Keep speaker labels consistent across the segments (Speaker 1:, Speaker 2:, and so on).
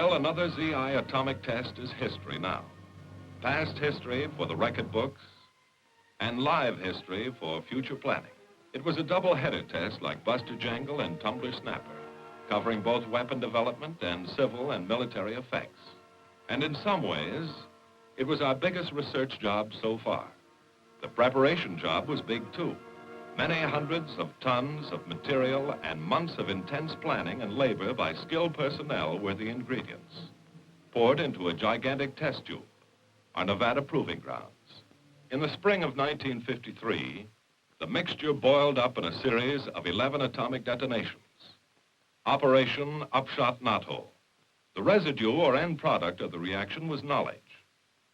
Speaker 1: Well, another ZI atomic test is history now. Past history for the record books and live history for future planning. It was a double-header test like Buster Jangle and Tumbler Snapper, covering both weapon development and civil and military effects. And in some ways, it was our biggest research job so far. The preparation job was big too. Many hundreds of tons of material and months of intense planning and labor by skilled personnel were the ingredients, poured into a gigantic test tube, our Nevada proving grounds. In the spring of 1953, the mixture boiled up in a series of 11 atomic detonations. Operation Upshot Knothole. The residue or end product of the reaction was knowledge,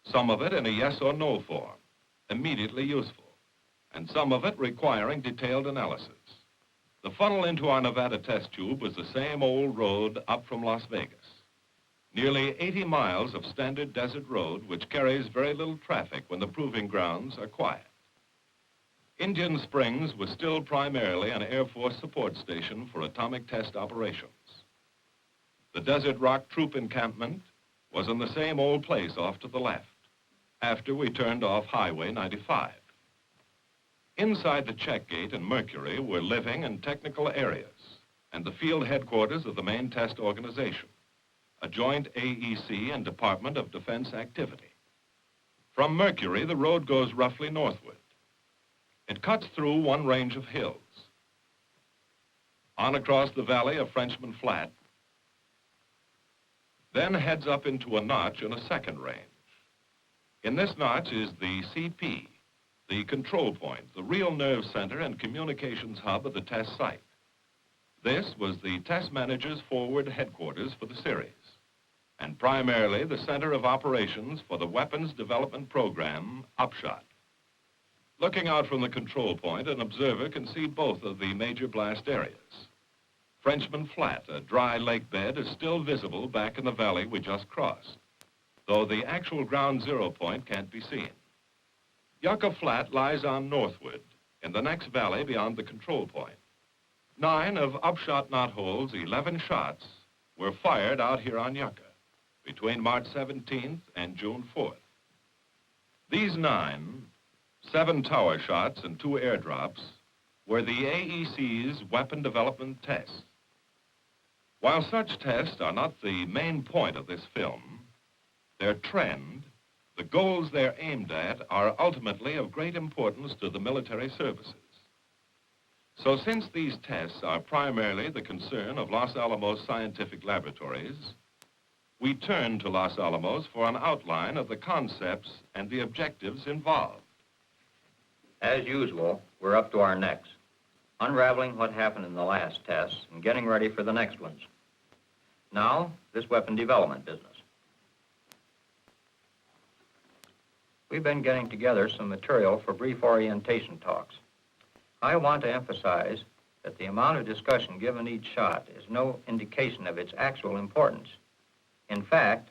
Speaker 1: some of it in a yes or no form, immediately useful, and some of it requiring detailed analysis. The funnel into our Nevada test tube was the same old road up from Las Vegas. Nearly 80 miles of standard desert road which carries very little traffic when the proving grounds are quiet. Indian Springs was still primarily an Air Force support station for atomic test operations. The Desert Rock Troop encampment was in the same old place off to the left, after we turned off Highway 95. Inside the check gate and Mercury were living and technical areas and the field headquarters of the main test organization, a joint AEC and Department of Defense activity. From Mercury, the road goes roughly northward. It cuts through one range of hills. On across the valley of Frenchman Flat, then heads up into a notch in a second range. In this notch is the CP, the control point, the real nerve center and communications hub of the test site. This was the test manager's forward headquarters for the series, and primarily the center of operations for the weapons development program, Upshot. Looking out from the control point, an observer can see both of the major blast areas. Frenchman Flat, a dry lake bed, is still visible back in the valley we just crossed, though the actual ground zero point can't be seen. Yucca Flat lies on northward in the next valley beyond the control point. 9 of Upshot Knothole's 11 shots were fired out here on Yucca between March 17th and June 4th. These 9, 7 tower shots and 2 airdrops, were the AEC's weapon development tests. While such tests are not the main point of this film, their trend, the goals they're aimed at, are ultimately of great importance to the military services. So since these tests are primarily the concern of Los Alamos scientific laboratories, we turn to Los Alamos for an outline of the concepts and the objectives involved.
Speaker 2: As usual, we're up to our necks, unraveling what happened in the last tests and getting ready for the next ones. Now, this weapon development business. We've been getting together some material for brief orientation talks. I want to emphasize that the amount of discussion given each shot is no indication of its actual importance. In fact,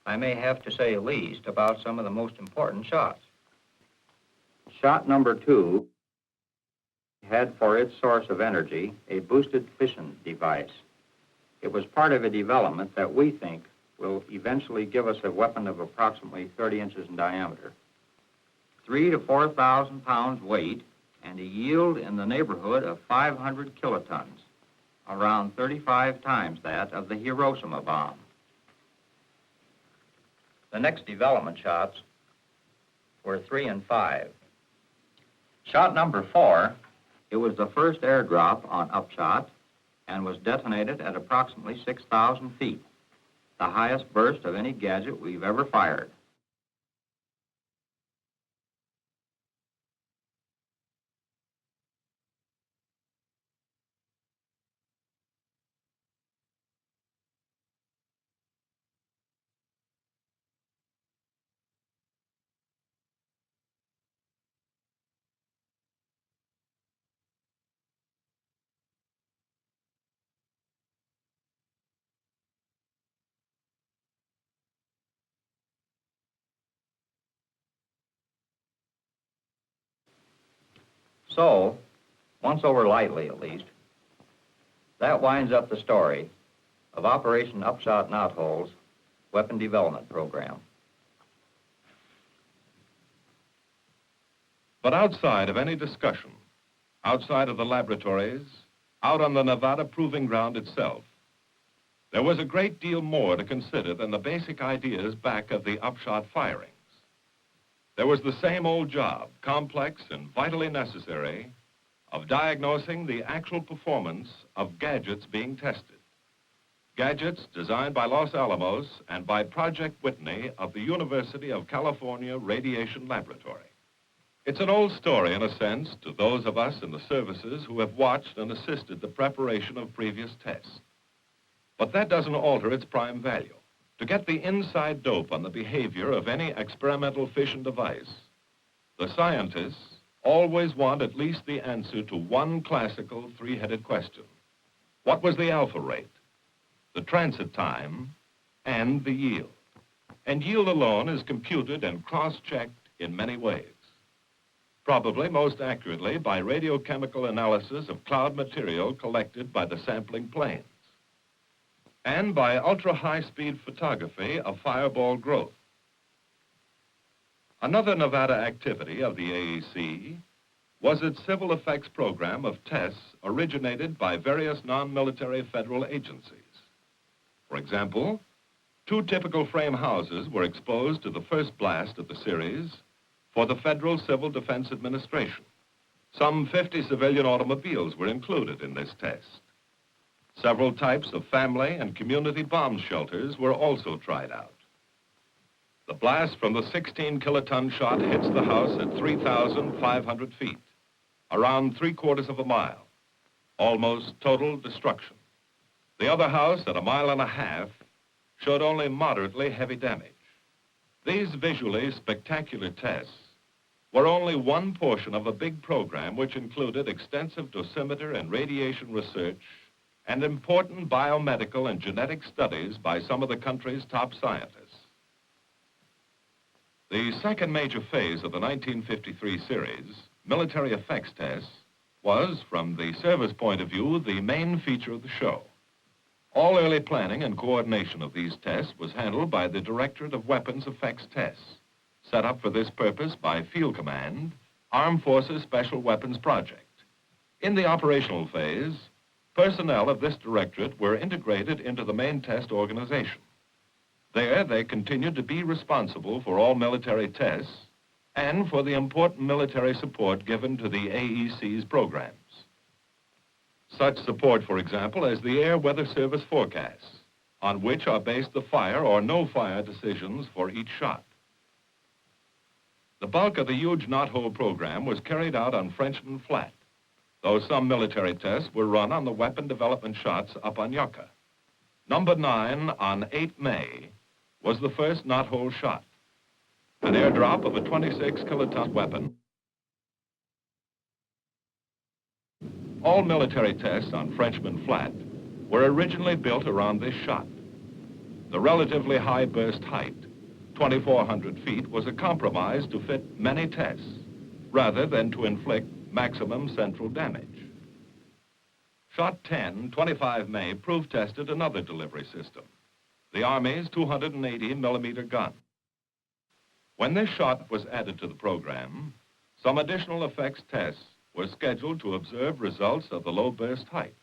Speaker 2: I may have to say least about some of the most important shots. Shot number 2 had for its source of energy a boosted fission device. It was part of a development that we think will eventually give us a weapon of approximately 30 inches in diameter. 3,000 to 4,000 pounds weight and a yield in the neighborhood of 500 kilotons, around 35 times that of the Hiroshima bomb. The next development shots were 3 and 5. Shot number 4, it was the first airdrop on Upshot and was detonated at approximately 6,000 feet, the highest burst of any gadget we've ever fired. So, once over lightly at least, that winds up the story of Operation Upshot Knothole's weapon development program.
Speaker 1: But outside of any discussion, outside of the laboratories, out on the Nevada proving ground itself, there was a great deal more to consider than the basic ideas back of the Upshot firings. There was the same old job, complex and vitally necessary, of diagnosing the actual performance of gadgets being tested. Gadgets designed by Los Alamos and by Project Whitney of the University of California Radiation Laboratory. It's an old story, in a sense, to those of us in the services who have watched and assisted the preparation of previous tests. But that doesn't alter its prime value. To get the inside dope on the behavior of any experimental fission device, the scientists always want at least the answer to one classical three-headed question. What was the alpha rate, the transit time, and the yield? And yield alone is computed and cross-checked in many ways. Probably most accurately by radiochemical analysis of cloud material collected by the sampling planes, and by ultra-high-speed photography of fireball growth. Another Nevada activity of the AEC was its civil effects program of tests originated by various non-military federal agencies. For example, 2 typical frame houses were exposed to the first blast of the series for the Federal Civil Defense Administration. Some 50 civilian automobiles were included in this test. Several types of family and community bomb shelters were also tried out. The blast from the 16-kiloton shot hits the house at 3,500 feet, around 3/4 of a mile, almost total destruction. The other house at 1.5 miles showed only moderately heavy damage. These visually spectacular tests were only one portion of a big program which included extensive dosimeter and radiation research and important biomedical and genetic studies by some of the country's top scientists. The second major phase of the 1953 series, military effects tests, was, from the service point of view, the main feature of the show. All early planning and coordination of these tests was handled by the Directorate of Weapons Effects Tests, set up for this purpose by Field Command, Armed Forces Special Weapons Project. In the operational phase, personnel of this directorate were integrated into the main test organization. There, they continued to be responsible for all military tests and for the important military support given to the AEC's programs. Such support, for example, as the Air Weather Service forecasts, on which are based the fire or no fire decisions for each shot. The bulk of the huge Knothole program was carried out on Frenchman Flat, though some military tests were run on the weapon development shots up on Yucca. Number 9 on 8 May was the first Knothole shot, an airdrop of a 26-kiloton weapon. All military tests on Frenchman Flat were originally built around this shot. The relatively high burst height, 2,400 feet, was a compromise to fit many tests, rather than to inflict maximum central damage. Shot 10, 25 May, proof-tested another delivery system, the Army's 280-millimeter gun. When this shot was added to the program, some additional effects tests were scheduled to observe results of the low burst height,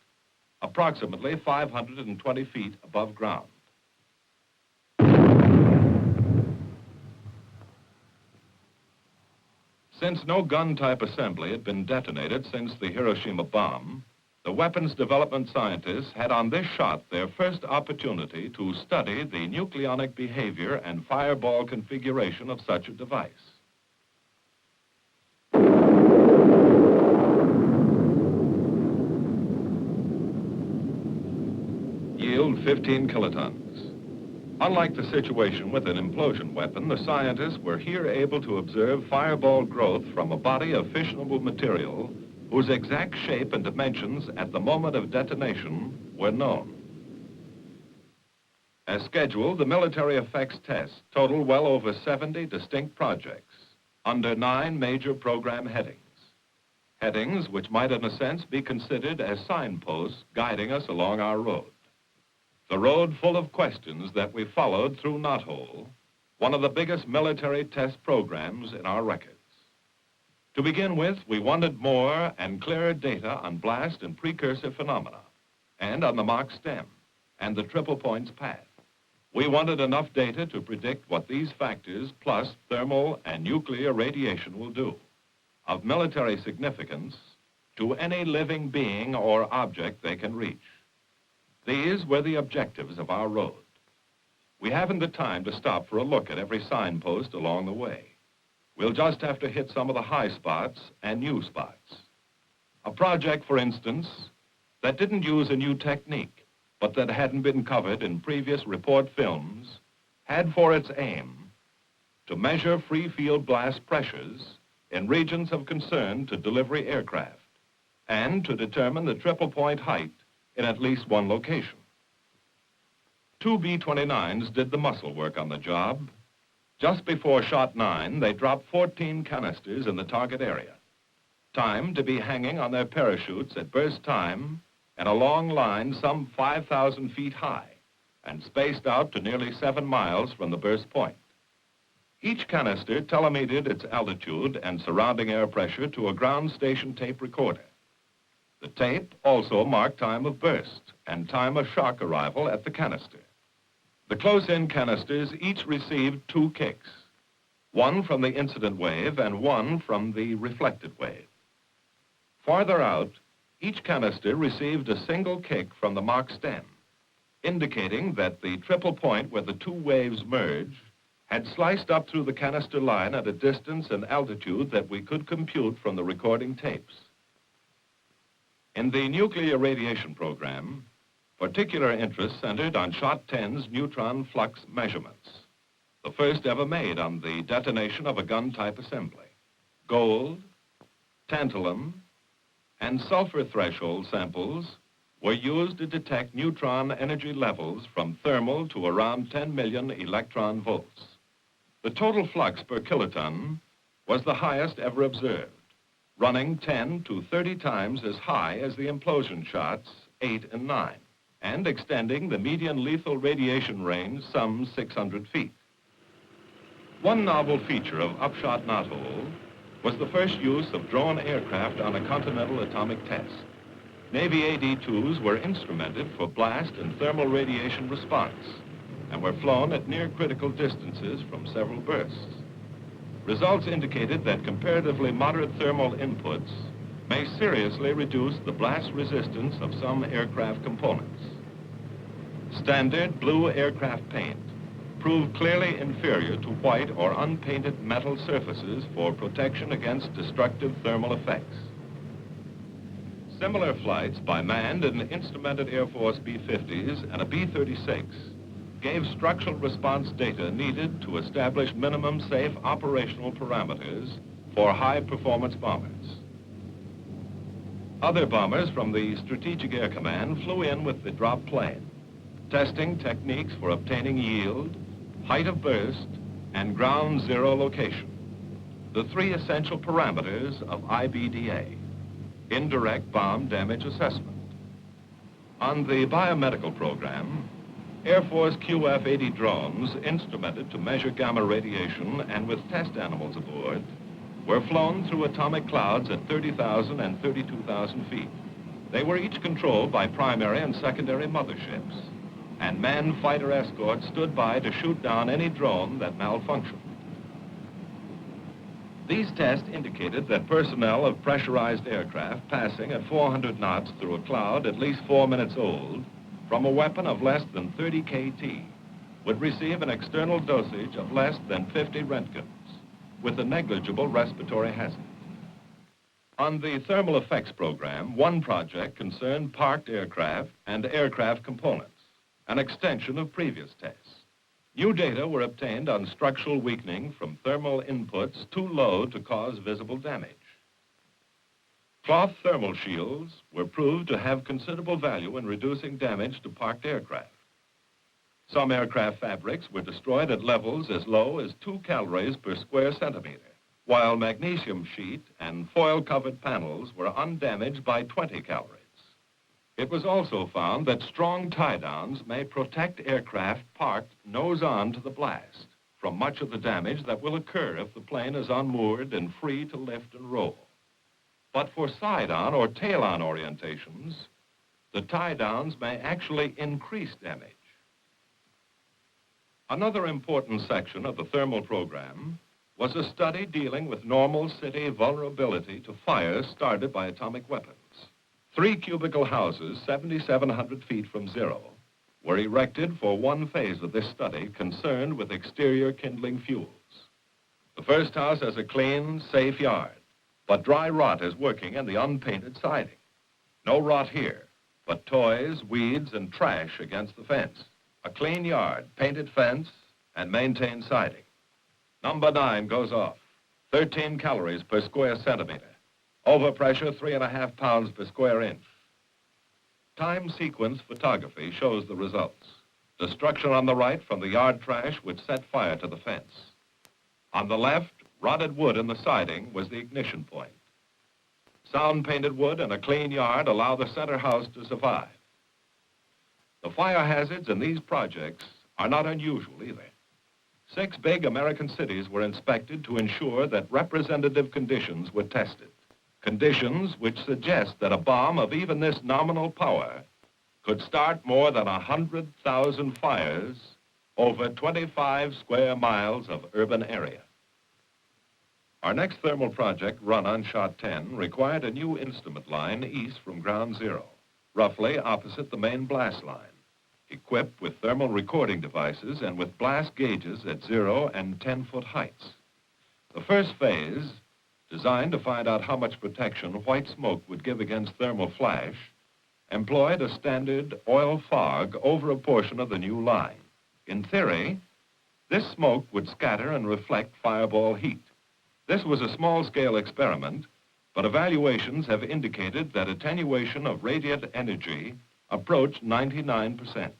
Speaker 1: approximately 520 feet above ground. Since no gun-type assembly had been detonated since the Hiroshima bomb, the weapons development scientists had on this shot their first opportunity to study the nucleonic behavior and fireball configuration of such a device. Yield 15 kilotons. Unlike the situation with an implosion weapon, the scientists were here able to observe fireball growth from a body of fissionable material whose exact shape and dimensions at the moment of detonation were known. As scheduled, the military effects tests total well over 70 distinct projects under 9 major program headings. Headings which might in a sense be considered as signposts guiding us along our road. The road full of questions that we followed through Knothole, one of the biggest military test programs in our records. To begin with, we wanted more and clearer data on blast and precursor phenomena, and on the Mach stem, and the triple points path. We wanted enough data to predict what these factors, plus thermal and nuclear radiation, will do, of military significance, to any living being or object they can reach. These were the objectives of our road. We haven't the time to stop for a look at every signpost along the way. We'll just have to hit some of the high spots and new spots. A project, for instance, that didn't use a new technique, but that hadn't been covered in previous report films, had for its aim to measure free field blast pressures in regions of concern to delivery aircraft, and to determine the triple point height in at least one location. 2 B-29s did the muscle work on the job. Just before shot 9, they dropped 14 canisters in the target area, timed to be hanging on their parachutes at burst time and a long line some 5,000 feet high and spaced out to nearly 7 miles from the burst point. Each canister telemetered its altitude and surrounding air pressure to a ground station tape recorder. The tape also marked time of burst and time of shock arrival at the canister. The close-in canisters each received 2 kicks, one from the incident wave and one from the reflected wave. Farther out, each canister received a single kick from the Mach stem, indicating that the triple point where the 2 waves merge had sliced up through the canister line at a distance and altitude that we could compute from the recording tapes. In the nuclear radiation program, particular interest centered on Shot 10's neutron flux measurements, the first ever made on the detonation of a gun-type assembly. Gold, tantalum, and sulfur threshold samples were used to detect neutron energy levels from thermal to around 10 million electron volts. The total flux per kiloton was the highest ever observed, running 10 to 30 times as high as the implosion shots 8 and 9, and extending the median lethal radiation range some 600 feet. One novel feature of Upshot Knothole was the first use of drone aircraft on a continental atomic test. Navy AD-2s were instrumented for blast and thermal radiation response and were flown at near critical distances from several bursts. Results indicated that comparatively moderate thermal inputs may seriously reduce the blast resistance of some aircraft components. Standard blue aircraft paint proved clearly inferior to white or unpainted metal surfaces for protection against destructive thermal effects. Similar flights by manned and instrumented Air Force B-50s and a B-36 gave structural response data needed to establish minimum safe operational parameters for high-performance bombers. Other bombers from the Strategic Air Command flew in with the drop plane, testing techniques for obtaining yield, height of burst, and ground zero location, the 3 essential parameters of IBDA, indirect bomb damage assessment. On the biomedical program, Air Force QF-80 drones instrumented to measure gamma radiation and with test animals aboard were flown through atomic clouds at 30,000 and 32,000 feet. They were each controlled by primary and secondary motherships, and manned fighter escorts stood by to shoot down any drone that malfunctioned. These tests indicated that personnel of pressurized aircraft passing at 400 knots through a cloud at least 4 minutes old from a weapon of less than 30 KT would receive an external dosage of less than 50 Roentgens with a negligible respiratory hazard. On the thermal effects program, one project concerned parked aircraft and aircraft components, an extension of previous tests. New data were obtained on structural weakening from thermal inputs too low to cause visible damage. Cloth thermal shields were proved to have considerable value in reducing damage to parked aircraft. Some aircraft fabrics were destroyed at levels as low as 2 calories per square centimeter, while magnesium sheet and foil-covered panels were undamaged by 20 calories. It was also found that strong tie-downs may protect aircraft parked nose-on to the blast from much of the damage that will occur if the plane is unmoored and free to lift and roll. But for side-on or tail-on orientations, the tie-downs may actually increase damage. Another important section of the thermal program was a study dealing with normal city vulnerability to fires started by atomic weapons. 3 cubicle houses, 7,700 feet from zero, were erected for one phase of this study concerned with exterior kindling fuels. The first house has a clean, safe yard, but dry rot is working in the unpainted siding. No rot here, but toys, weeds, and trash against the fence. A clean yard, painted fence, and maintained siding. Number 9 goes off. 13 calories per square centimeter. Overpressure, 3.5 pounds per square inch. Time sequence photography shows the results. Destruction on the right from the yard trash which set fire to the fence. On the left, rotted wood in the siding was the ignition point. Sound painted wood and a clean yard allow the center house to survive. The fire hazards in these projects are not unusual either. 6 big American cities were inspected to ensure that representative conditions were tested. Conditions which suggest that a bomb of even this nominal power could start more than 100,000 fires over 25 square miles of urban area. Our next thermal project, run on Shot 10, required a new instrument line east from ground zero, roughly opposite the main blast line, equipped with thermal recording devices and with blast gauges at 0 and 10-foot heights. The first phase, designed to find out how much protection white smoke would give against thermal flash, employed a standard oil fog over a portion of the new line. In theory, this smoke would scatter and reflect fireball heat. This was a small-scale experiment, but evaluations have indicated that attenuation of radiant energy approached 99%.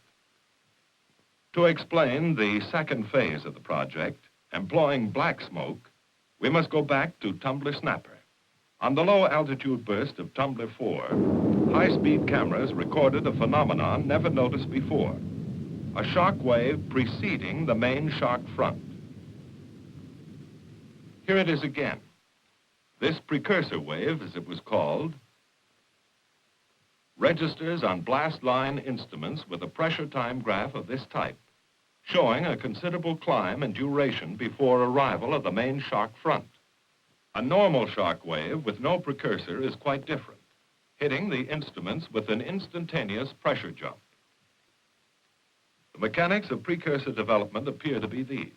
Speaker 1: To explain the second phase of the project, employing black smoke, we must go back to Tumbler Snapper. On the low-altitude burst of Tumbler 4, high-speed cameras recorded a phenomenon never noticed before, a shock wave preceding the main shock front. Here it is again. This precursor wave, as it was called, registers on blast line instruments with a pressure time graph of this type, showing a considerable climb and duration before arrival of the main shock front. A normal shock wave with no precursor is quite different, hitting the instruments with an instantaneous pressure jump. The mechanics of precursor development appear to be these.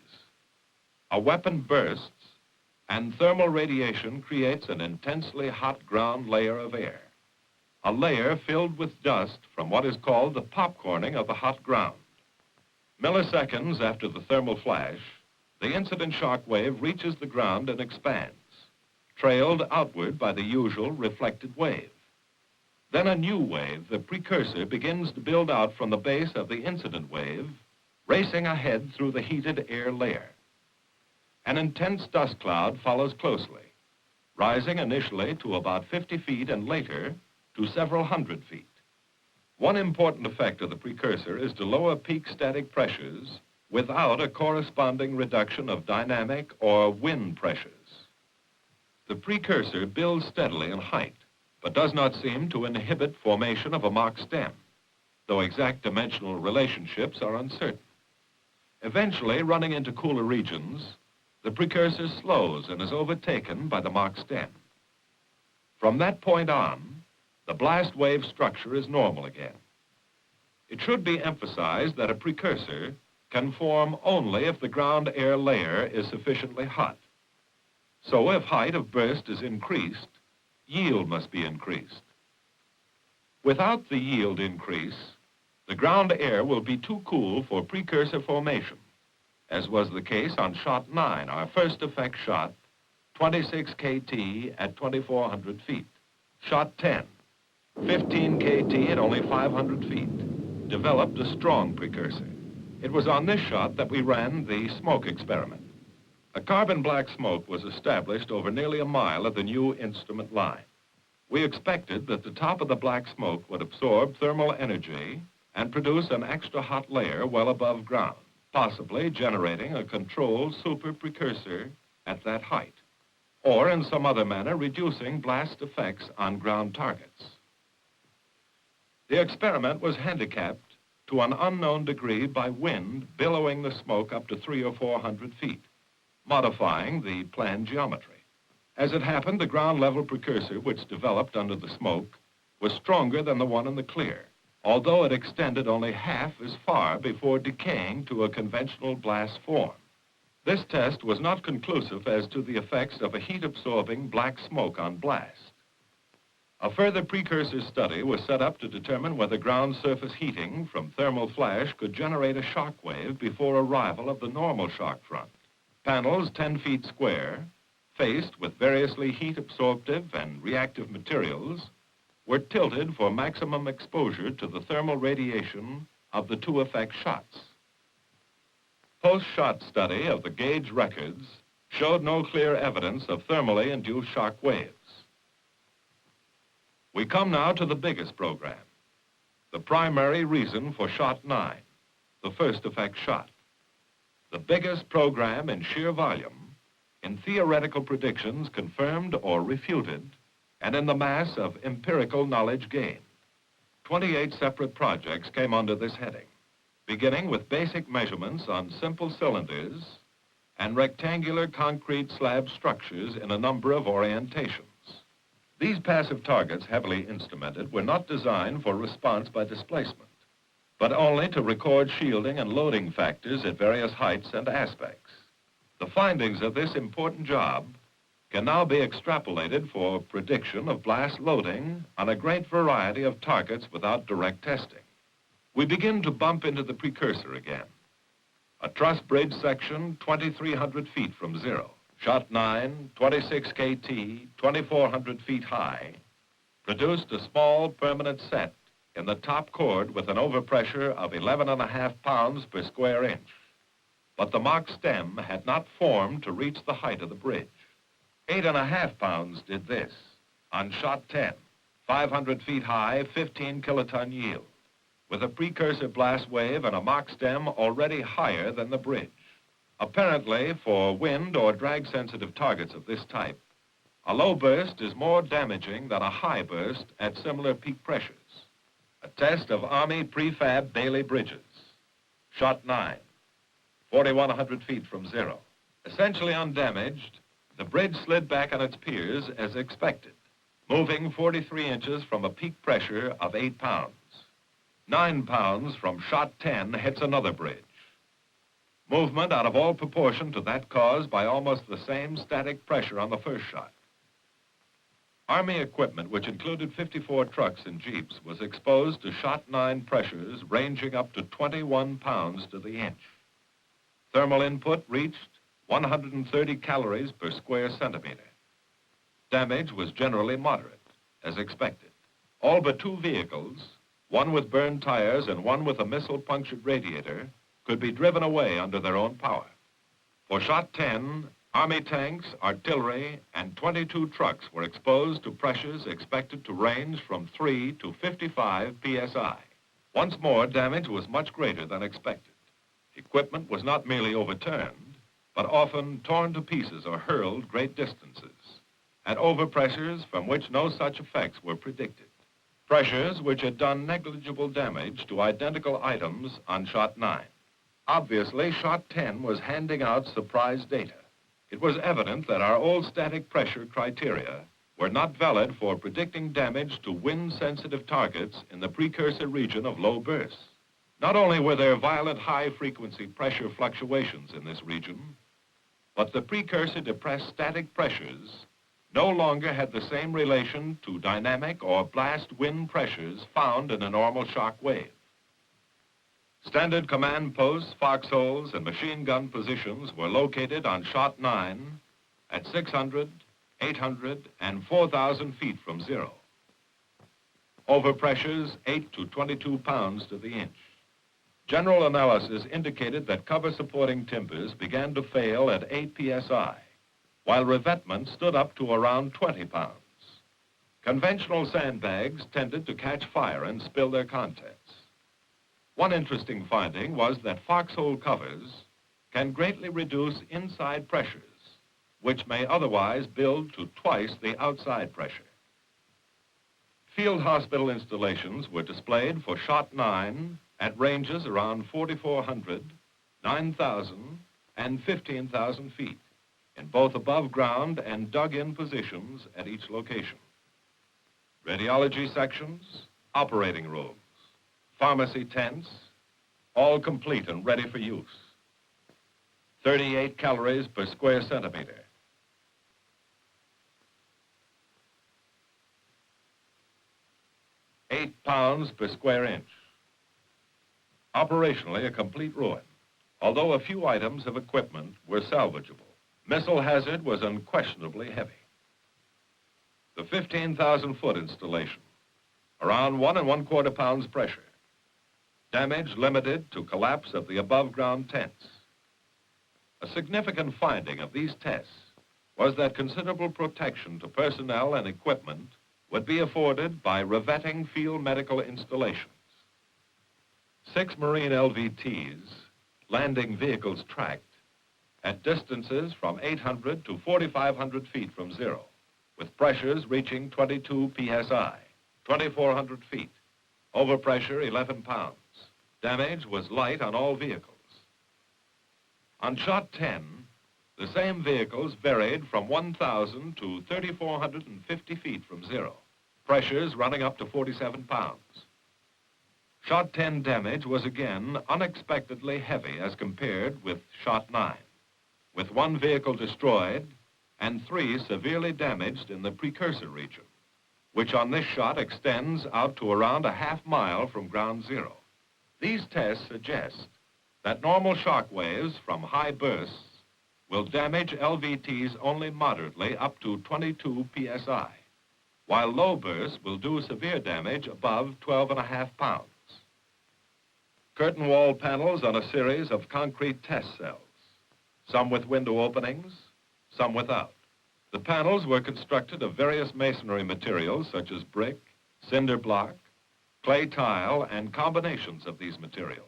Speaker 1: A weapon bursts, and thermal radiation creates an intensely hot ground layer of air, a layer filled with dust from what is called the popcorning of the hot ground. Milliseconds after the thermal flash, the incident shock wave reaches the ground and expands, trailed outward by the usual reflected wave. Then a new wave, the precursor, begins to build out from the base of the incident wave, racing ahead through the heated air layer. An intense dust cloud follows closely, rising initially to about 50 feet and later to several hundred feet. One important effect of the precursor is to lower peak static pressures without a corresponding reduction of dynamic or wind pressures. The precursor builds steadily in height, but does not seem to inhibit formation of a Mach stem, though exact dimensional relationships are uncertain. Eventually, running into cooler regions, the precursor slows and is overtaken by the Mach stem. From that point on, the blast wave structure is normal again. It should be emphasized that a precursor can form only if the ground air layer is sufficiently hot. So if height of burst is increased, yield must be increased. Without the yield increase, the ground air will be too cool for precursor formation, as was the case on Shot 9, our first effect shot, 26 KT at 2,400 feet. Shot 10, 15 KT at only 500 feet, developed a strong precursor. It was on this shot that we ran the smoke experiment. A carbon black smoke was established over nearly a mile of the new instrument line. We expected that the top of the black smoke would absorb thermal energy and produce an extra hot layer well above ground, possibly generating a controlled super precursor at that height, or in some other manner reducing blast effects on ground targets. The experiment was handicapped to an unknown degree by wind billowing the smoke up to 300 or 400 feet, modifying the planned geometry. As it happened, the ground-level precursor, which developed under the smoke, was stronger than the one in the clear, although it extended only half as far before decaying to a conventional blast form. This test was not conclusive as to the effects of a heat-absorbing black smoke on blast. A further precursor study was set up to determine whether ground surface heating from thermal flash could generate a shock wave before arrival of the normal shock front. Panels 10 feet square, faced with variously heat-absorptive and reactive materials, were tilted for maximum exposure to the thermal radiation of the two effect shots. Post-shot study of the gauge records showed no clear evidence of thermally induced shock waves. We come now to the biggest program, the primary reason for shot 9, the first effect shot. The biggest program in sheer volume, in theoretical predictions confirmed or refuted, and in the mass of empirical knowledge gained. 28 separate projects came under this heading, beginning with basic measurements on simple cylinders and rectangular concrete slab structures in a number of orientations. These passive targets, heavily instrumented, were not designed for response by displacement, but only to record shielding and loading factors at various heights and aspects. The findings of this important job can now be extrapolated for prediction of blast loading on a great variety of targets without direct testing. We begin to bump into the precursor again. A truss bridge section 2,300 feet from zero, shot 9, 26 KT, 2,400 feet high, produced a small permanent set in the top chord with an overpressure of 11.5 pounds per square inch. But the mock stem had not formed to reach the height of the bridge. 8.5 pounds did this on shot 10, 500 feet high, 15 kiloton yield, with a precursor blast wave and a mock stem already higher than the bridge. Apparently, for wind or drag-sensitive targets of this type, a low burst is more damaging than a high burst at similar peak pressures. A test of Army prefab Bailey bridges. Shot 9. 4,100 feet from zero. Essentially undamaged, the bridge slid back on its piers as expected, moving 43 inches from a peak pressure of 8 pounds. 9 pounds from shot 10 hits another bridge. Movement out of all proportion to that caused by almost the same static pressure on the first shot. Army equipment, which included 54 trucks and jeeps, was exposed to shot 9 pressures ranging up to 21 pounds to the inch. Thermal input reached 130 calories per square centimeter. Damage was generally moderate, as expected. All but 2 vehicles, one with burned tires and one with a missile-punctured radiator, could be driven away under their own power. For shot 10, Army tanks, artillery, and 22 trucks were exposed to pressures expected to range from 3 to 55 psi. Once more, damage was much greater than expected. Equipment was not merely overturned, but often torn to pieces or hurled great distances, at overpressures from which no such effects were predicted. Pressures which had done negligible damage to identical items on shot 9. Obviously, shot 10 was handing out surprise data. It was evident that our old static pressure criteria were not valid for predicting damage to wind-sensitive targets in the precursor region of low bursts. Not only were there violent high-frequency pressure fluctuations in this region, but the precursor depressed static pressures no longer had the same relation to dynamic or blast wind pressures found in a normal shock wave. Standard command posts, foxholes, and machine gun positions were located on shot 9 at 600, 800, and 4,000 feet from zero. Overpressures 8 to 22 pounds to the inch. General analysis indicated that cover-supporting timbers began to fail at 8 psi, while revetment stood up to around 20 pounds. Conventional sandbags tended to catch fire and spill their contents. One interesting finding was that foxhole covers can greatly reduce inside pressures, which may otherwise build to twice the outside pressure. Field hospital installations were displayed for shot 9 at ranges around 4,400, 9,000, and 15,000 feet, in both above ground and dug-in positions at each location. Radiology sections, operating rooms, pharmacy tents, all complete and ready for use. 38 calories per square centimeter. 8 pounds per square inch. Operationally, a complete ruin, although a few items of equipment were salvageable. Missile hazard was unquestionably heavy. The 15,000-foot installation, around 1 1/4 pounds pressure. Damage limited to collapse of the above-ground tents. A significant finding of these tests was that considerable protection to personnel and equipment would be afforded by revetting field medical installations. 6 Marine LVTs, landing vehicles tracked, at distances from 800 to 4,500 feet from zero, with pressures reaching 22 psi, 2,400 feet, overpressure 11 pounds. Damage was light on all vehicles. On shot 10, the same vehicles varied from 1,000 to 3,450 feet from zero, pressures running up to 47 pounds. Shot 10 damage was again unexpectedly heavy as compared with shot 9, with 1 vehicle destroyed and 3 severely damaged in the precursor region, which on this shot extends out to around a half mile from ground zero. These tests suggest that normal shock waves from high bursts will damage LVTs only moderately up to 22 psi, while low bursts will do severe damage above 12.5 pounds. Curtain wall panels on a series of concrete test cells, some with window openings, some without. The panels were constructed of various masonry materials such as brick, cinder block, clay tile, and combinations of these materials.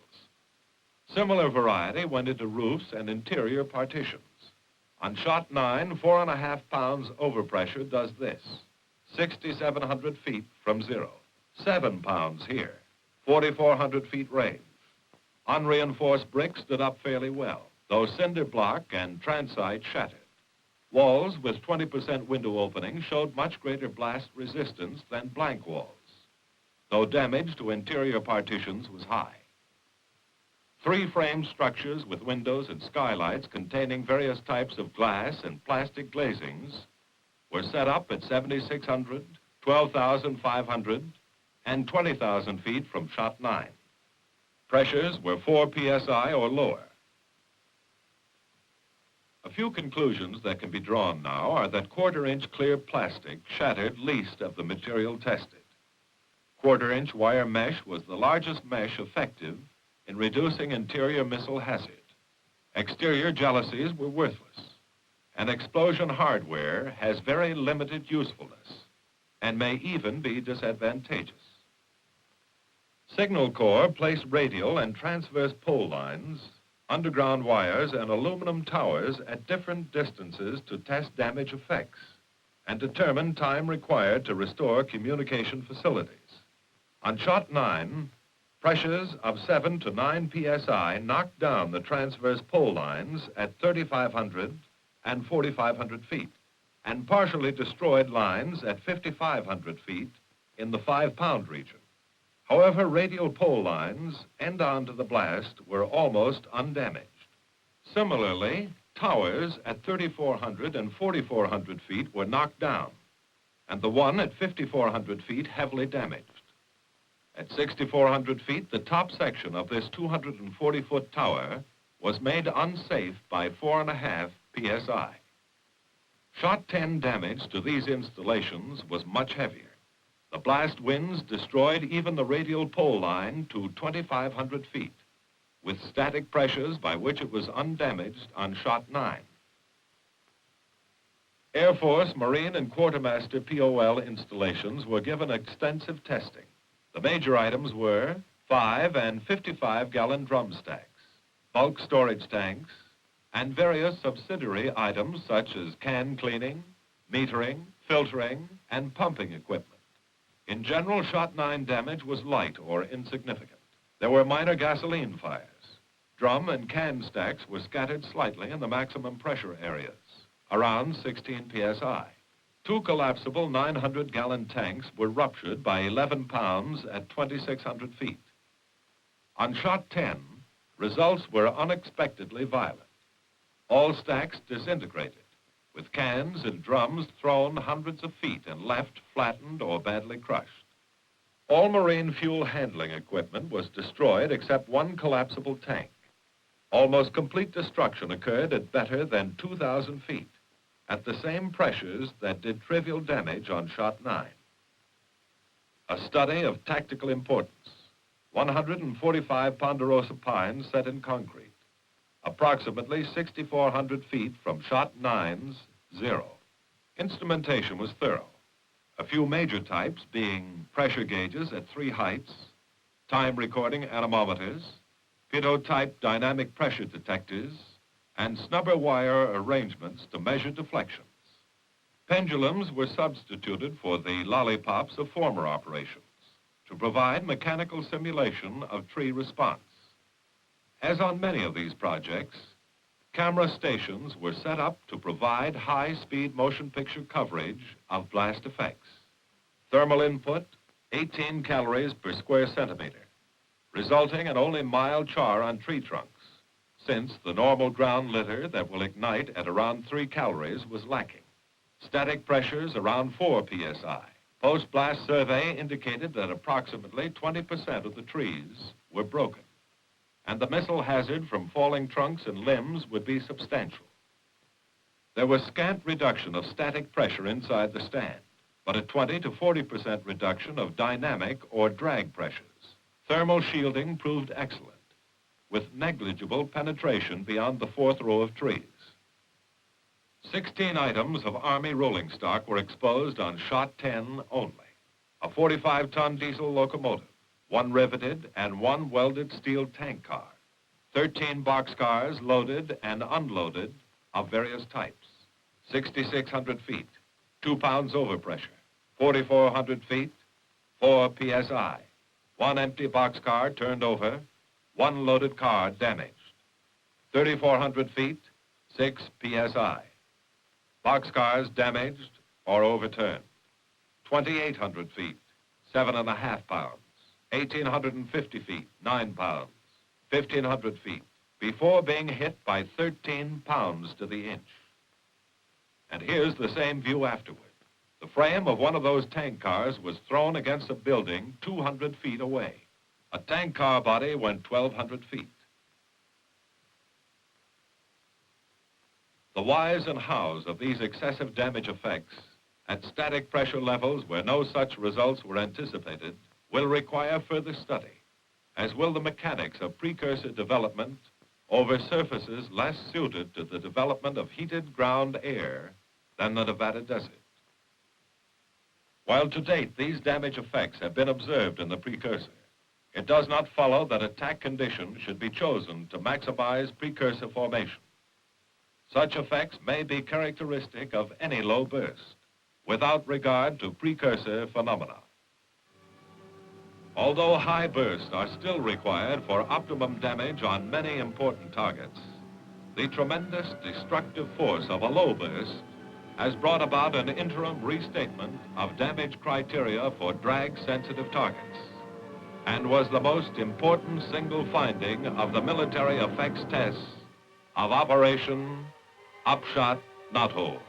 Speaker 1: Similar variety went into roofs and interior partitions. On shot 9, 4.5 pounds overpressure does this, 6,700 feet from zero. 7 pounds here, 4,400 feet range. Unreinforced brick stood up fairly well, though cinder block and transite shattered. Walls with 20% window opening showed much greater blast resistance than blank walls, though damage to interior partitions was high. 3 framed structures with windows and skylights containing various types of glass and plastic glazings were set up at 7,600, 12,500, and 20,000 feet from shot 9. Pressures were 4 psi or lower. A few conclusions that can be drawn now are that 1/4-inch clear plastic shattered least of the material tested. 1/4-inch wire mesh was the largest mesh effective in reducing interior missile hazard. Exterior jalousies were worthless, and explosion hardware has very limited usefulness and may even be disadvantageous. Signal Corps placed radial and transverse pole lines, underground wires, and aluminum towers at different distances to test damage effects and determine time required to restore communication facilities. On shot 9, pressures of 7 to 9 psi knocked down the transverse pole lines at 3,500 and 4,500 feet and partially destroyed lines at 5,500 feet in the 5-pound region. However, radial pole lines end on to the blast were almost undamaged. Similarly, towers at 3,400 and 4,400 feet were knocked down, and the one at 5,400 feet heavily damaged. At 6,400 feet, the top section of this 240-foot tower was made unsafe by 4.5 psi. Shot 10 damage to these installations was much heavier. The blast winds destroyed even the radial pole line to 2,500 feet, with static pressures by which it was undamaged on shot 9. Air Force, Marine, and Quartermaster POL installations were given extensive testing. The major items were 5 and 55-gallon drum stacks, bulk storage tanks, and various subsidiary items such as can cleaning, metering, filtering, and pumping equipment. In general, Shot 9 damage was light or insignificant. There were minor gasoline fires. Drum and can stacks were scattered slightly in the maximum pressure areas, around 16 psi. 2 collapsible 900-gallon tanks were ruptured by 11 pounds at 2,600 feet. On Shot 10, results were unexpectedly violent. All stacks disintegrated, with cans and drums thrown hundreds of feet and left flattened or badly crushed. All marine fuel handling equipment was destroyed except one collapsible tank. Almost complete destruction occurred at better than 2,000 feet, at the same pressures that did trivial damage on Shot 9. A study of tactical importance: 145 ponderosa pines set in concrete, approximately 6,400 feet from Shot 9's zero. Instrumentation was thorough. A few major types being pressure gauges at 3 heights, time recording anemometers, pitot-type dynamic pressure detectors, and snubber wire arrangements to measure deflections. Pendulums were substituted for the lollipops of former operations to provide mechanical simulation of tree response. As on many of these projects, camera stations were set up to provide high-speed motion picture coverage of blast effects. Thermal input, 18 calories per square centimeter, resulting in only mild char on tree trunks, since the normal ground litter that will ignite at around 3 calories was lacking. Static pressures around 4 psi. Post-blast survey indicated that approximately 20% of the trees were broken, and the missile hazard from falling trunks and limbs would be substantial. There was scant reduction of static pressure inside the stand, but a 20 to 40% reduction of dynamic or drag pressures. Thermal shielding proved excellent, with negligible penetration beyond the 4th row of trees. 16 items of Army rolling stock were exposed on Shot 10 only. A 45-ton diesel locomotive, 1 riveted and 1 welded steel tank car, 13 boxcars loaded and unloaded of various types, 6,600 feet, 2 pounds overpressure, 4,400 feet, 4 psi, 1 empty boxcar turned over, 1 loaded car damaged, 3,400 feet, 6 psi, boxcars damaged or overturned, 2,800 feet, 7.5 pounds, 1,850 feet, 9 pounds, 1,500 feet, before being hit by 13 pounds to the inch. And here's the same view afterward. The frame of one of those tank cars was thrown against a building 200 feet away. A tank car body went 1,200 feet. The whys and hows of these excessive damage effects at static pressure levels where no such results were anticipated will require further study, as will the mechanics of precursor development over surfaces less suited to the development of heated ground air than the Nevada desert. While to date these damage effects have been observed in the precursor, it does not follow that attack conditions should be chosen to maximize precursor formation. Such effects may be characteristic of any low burst, without regard to precursor phenomena. Although high bursts are still required for optimum damage on many important targets, the tremendous destructive force of a low burst has brought about an interim restatement of damage criteria for drag-sensitive targets, and was the most important single finding of the military effects tests of Operation Upshot Knothole.